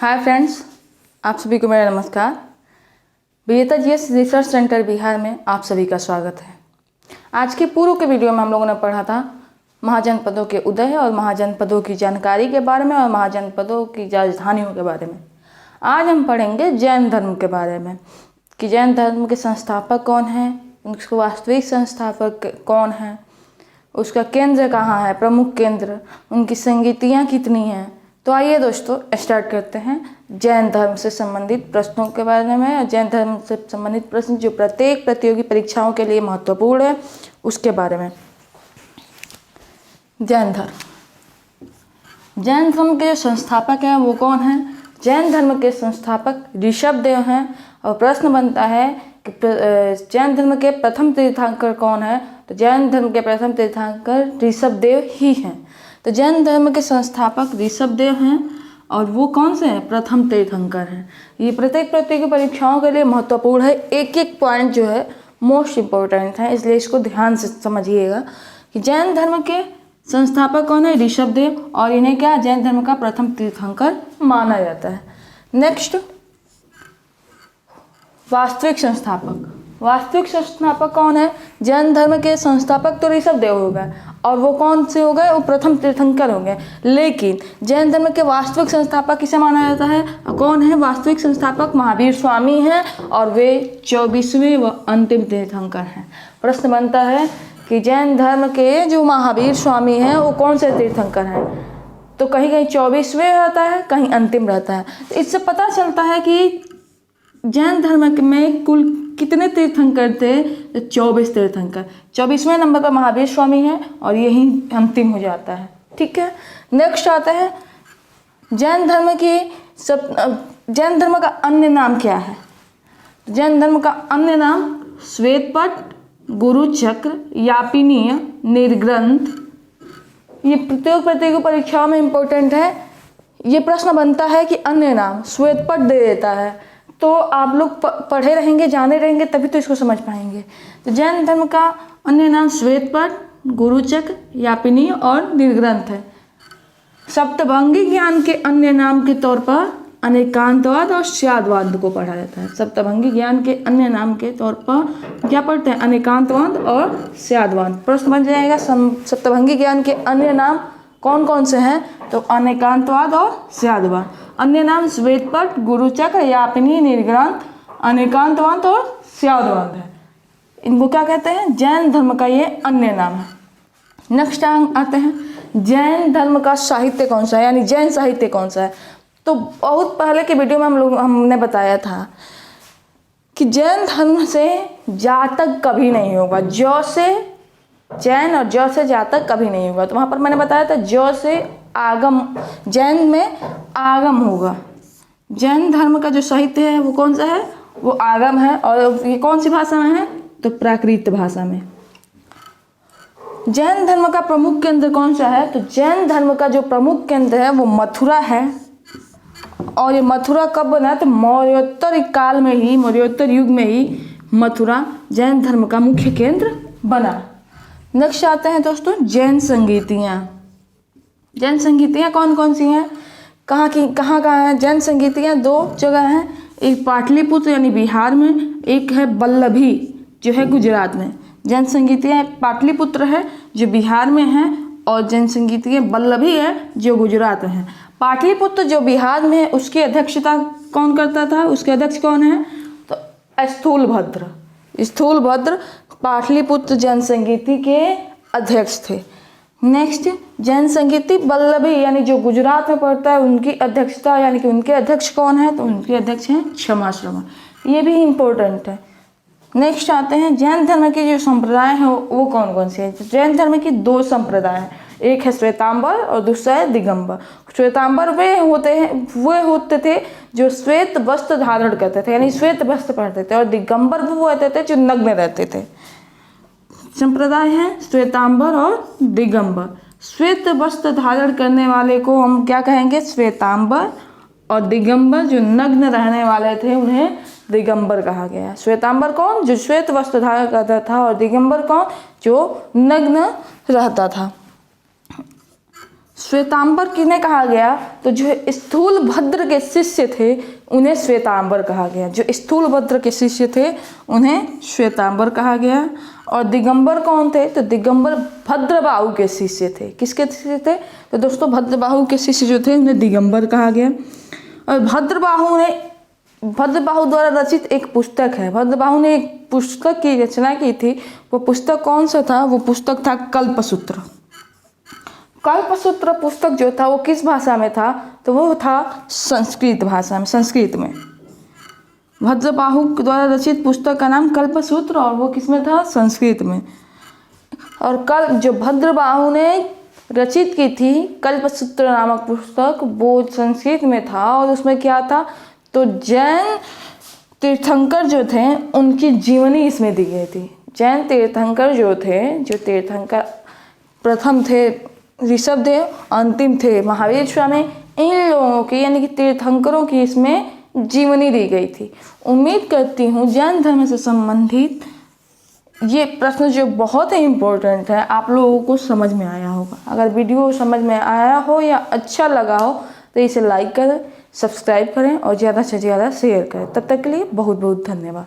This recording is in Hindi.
हाय फ्रेंड्स, आप सभी को मेरा नमस्कार। विजेता जीएस रिसर्च सेंटर बिहार में आप सभी का स्वागत है। आज के पूर्व के वीडियो में हम लोगों ने पढ़ा था महाजनपदों के उदय और महाजनपदों की जानकारी के बारे में और महाजनपदों की राजधानियों के बारे में। आज हम पढ़ेंगे जैन धर्म के बारे में कि जैन धर्म के संस्थापक कौन हैं, उनके वास्तविक संस्थापक कौन हैं, उसका केंद्र कहाँ है, प्रमुख केंद्र, उनकी संगीतियाँ कितनी हैं। तो आइए दोस्तों स्टार्ट करते हैं जैन धर्म से संबंधित प्रश्नों के बारे में। जैन धर्म से संबंधित प्रश्न जो प्रत्येक प्रतियोगी परीक्षाओं के लिए महत्वपूर्ण है उसके बारे में। जैन धर्म के जो संस्थापक हैं वो कौन हैं? जैन धर्म के संस्थापक ऋषभदेव हैं। और प्रश्न बनता है कि जैन धर्म के प्रथम तीर्थंकर कौन है? तो जैन धर्म के प्रथम तीर्थंकर ऋषभदेव ही हैं। तो जैन धर्म के संस्थापक ऋषभदेव हैं और वो कौन से हैं? प्रथम तीर्थंकर हैं। ये प्रत्येक प्रतियोगी परीक्षाओं के लिए महत्वपूर्ण है। एक एक पॉइंट जो है मोस्ट इम्पोर्टेंट है, इसलिए इसको ध्यान से समझिएगा कि जैन धर्म के संस्थापक कौन है? ऋषभदेव। और इन्हें क्या जैन धर्म का प्रथम तीर्थंकर माना जाता है। नेक्स्ट, वास्तविक संस्थापक कौन है? जैन धर्म के संस्थापक तो ऋषभदेव हो गए और वो कौन से हो गए? वो प्रथम तीर्थंकर हो गए। लेकिन जैन धर्म के वास्तविक संस्थापक किसे माना जाता है? कौन है वास्तविक संस्थापक? महावीर स्वामी हैं और वे 24वें व अंतिम तीर्थंकर हैं। प्रश्न बनता है कि जैन धर्म के जो महावीर स्वामी हैं वो कौन से तीर्थंकर हैं? तो कहीं कहीं 24वें रहता है, कहीं अंतिम रहता है। तो इससे पता चलता है कि जैन धर्म में कुल कितने तीर्थंकर थे? तो 24 तीर्थंकर। 24वें नंबर पर महावीर स्वामी हैं और यही अंतिम हो जाता है। ठीक है, नेक्स्ट आता है जैन धर्म का अन्य नाम क्या है? जैन धर्म का अन्य नाम श्वेतपट, गुरुचक्र, यापिनीय, निर्ग्रंथ। ये प्रतियोगी परीक्षाओं में इंपॉर्टेंट है। ये प्रश्न बनता है कि अन्य नाम श्वेतपट दे देता है, तो आप लोग पढ़े रहेंगे, जाने रहेंगे, तभी तो इसको समझ पाएंगे। तो जैन धर्म का अन्य नाम श्वेतपट, गुरुचक्र, यापिनी और निर्ग्रंथ है। सप्तभंगी ज्ञान के अन्य नाम के तौर पर अनेकांतवाद और स्याद्वाद को पढ़ा जाता है। सप्तभंगी ज्ञान के अन्य नाम के तौर पर क्या पढ़ते हैं? अनेकांतवाद और स्याद्वाद। प्रश्न बन जाएगा सप्तभंगी ज्ञान के अन्य नाम कौन कौन से हैं? तो अनेकांतवाद और स्याद्वाद। अन्य नाम श्वेतपट, गुरुचक्र, यापिनी, निर्ग्रंथ, अनेकांतवाद और स्याद्वाद है। इनको क्या कहते हैं? जैन धर्म का ये अन्य नाम है। नेक्स्ट आते हैं जैन धर्म का साहित्य कौन सा है, यानी जैन साहित्य कौन सा है। तो बहुत पहले के वीडियो में हमने बताया था कि जैन धर्म से जातक कभी नहीं होगा। जौ से जैन और जौ से जातक कभी नहीं होगा। तो वहाँ पर मैंने बताया था जौ से आगम, जैन में आगम होगा। जैन धर्म का जो साहित्य है वो कौन सा है? वो आगम है। और ये कौन सी भाषा में है? तो प्राकृत भाषा में। जैन धर्म का प्रमुख केंद्र कौन सा है? तो जैन धर्म का जो प्रमुख केंद्र है वो मथुरा है। और ये मथुरा कब बना? तो मौर्योत्तर काल में ही, मौर्योत्तर युग में ही मथुरा जैन धर्म का मुख्य केंद्र बना। नेक्स्ट आते हैं दोस्तों जैन संगीतियाँ। जैन संगीतियाँ कौन कौन सी हैं? कहाँ हैं जैन संगीतियाँ? 2 जगह हैं। एक पाटलिपुत्र यानी बिहार में, एक है बल्लभी जो है गुजरात में। जैन संगीतियाँ पाटलिपुत्र है जो बिहार में है और जैन संगीतियाँ बल्लभी है जो गुजरात में है। पाटलिपुत्र जो बिहार में है उसकी अध्यक्षता कौन करता था? उसके अध्यक्ष कौन है? तो स्थूलभद्र पाटलिपुत्र जैन संगीति के अध्यक्ष थे। नेक्स्ट, जैन संगीति बल्लभी यानी जो गुजरात में पड़ता है उनकी अध्यक्षता, यानी कि उनके अध्यक्ष कौन है? तो उनके अध्यक्ष हैं क्षमा श्रवण। ये भी इम्पोर्टेंट है। नेक्स्ट आते हैं जैन धर्म के जो संप्रदाय हैं वो कौन कौन से हैं। जैन धर्म की 2 संप्रदाय हैं, एक है श्वेतांबर और दूसरा है दिगंबर। श्वेतांबर वे होते थे जो श्वेत वस्त्र धारण करते थे, यानी श्वेत वस्त्र पहनते थे। और दिगंबर वो होते थे जो नग्न रहते थे। संप्रदाय है श्वेतांबर और दिगंबर। श्वेत वस्त्र धारण करने वाले को हम क्या कहेंगे? श्वेतांबर। और दिगंबर जो नग्न रहने वाले थे उन्हें दिगंबर कहा गया। श्वेतांबर कौन? जो श्वेत वस्त्र धारण करता था। और दिगंबर कौन? जो नग्न रहता था। श्वेतांबर किन्हें कहा गया? तो जो स्थूल भद्र के शिष्य थे उन्हें श्वेतांबर कहा गया। जो स्थूल भद्र के शिष्य थे उन्हें श्वेतांबर कहा गया। और दिगंबर कौन थे? तो दिगंबर भद्रबाहु के शिष्य थे। किसके शिष्य थे? तो दोस्तों भद्रबाहु के शिष्य जो थे उन्हें दिगंबर कहा गया। और भद्रबाहु द्वारा रचित एक पुस्तक है। भद्रबाहु ने एक पुस्तक की रचना की थी। वो पुस्तक कौन सा था? वो पुस्तक था कल्पसूत्र। कल्पसूत्र पुस्तक जो था वो किस भाषा में था? तो वो था संस्कृत भाषा में, संस्कृत में। भद्रबाहु द्वारा रचित पुस्तक का नाम कल्पसूत्र और वो किस में था? संस्कृत में। और जो भद्रबाहु ने रचित की थी कल्पसूत्र नामक पुस्तक, वो संस्कृत में था। और उसमें क्या था? तो जैन तीर्थंकर जो थे उनकी जीवनी इसमें दी गई थी। जैन तीर्थंकर जो थे, जो तीर्थंकर प्रथम थे ऋषभदेव, अंतिम थे महावीर स्वामी, इन लोगों की यानी कि तीर्थंकरों की इसमें जीवनी दी गई थी। उम्मीद करती हूँ जैन धर्म से संबंधित ये प्रश्न जो बहुत ही इम्पोर्टेंट है आप लोगों को समझ में आया होगा। अगर वीडियो समझ में आया हो या अच्छा लगा हो तो इसे लाइक करें, सब्सक्राइब करें और ज़्यादा से ज़्यादा शेयर करें। तब तक के लिए बहुत बहुत धन्यवाद।